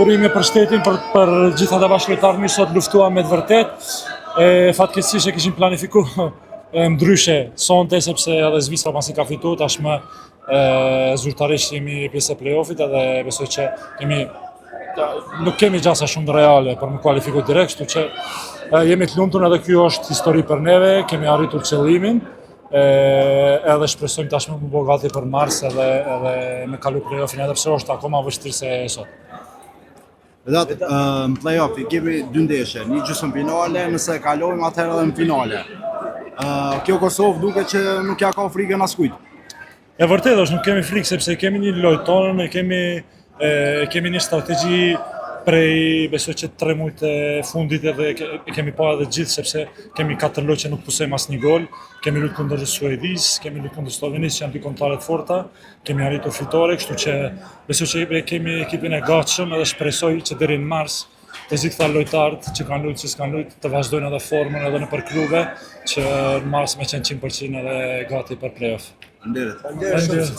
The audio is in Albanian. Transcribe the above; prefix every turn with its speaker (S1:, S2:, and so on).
S1: urime për shtetin, për gjitha të bashkëtarëmi, sot luftuam me të vërtet. Fatkeqësisht e kishim planifikuar ndryshe sonte, sepse edhe Zvicra pasi ka fitu, tashmë zyrtarisht jemi pjesë e play-offit edhe besoj që nuk kemi gjasa shumë reale për më kualifiku direkt, kështu që jemi të lumtur edhe kjo është histori për neve, kemi arritur qëllimin, edhe shpresojmë tashmë më bëj gati për mars edhe me kalu play-offin, edhe pse është akoma vështirë se sot.
S2: Vedat, në play-off i kemi dy ndeshje, një gjysmë finale, nëse kalojmë atëherë edhe në finale. Kjo Kosovë duket që nuk ja ka frikën askujt.
S1: E vërtet është, nuk kemi frikë sepse kemi një lojë tonë, kemi një strategji prej besoj që 3 muajt e fundit edhe kemi pa edhe gjithë sepse kemi 4 lojë që nuk pusojmë asnjë gol, kemi luajtur kundër Suedis, kemi luajtur kundër Slovenisë që janë dy kombëtare të forta, kemi arritur fitore, kështu që besoj që kemi ekipin e gatshëm edhe shpresoj që deri në mars të gjithë këta lojtarët që kanë luajtur, që s'kanë luajtur, të vazhdojnë edhe formën edhe nëpër klube që në mars me qenë 100% edhe gati për play-off.
S2: Faleminderit.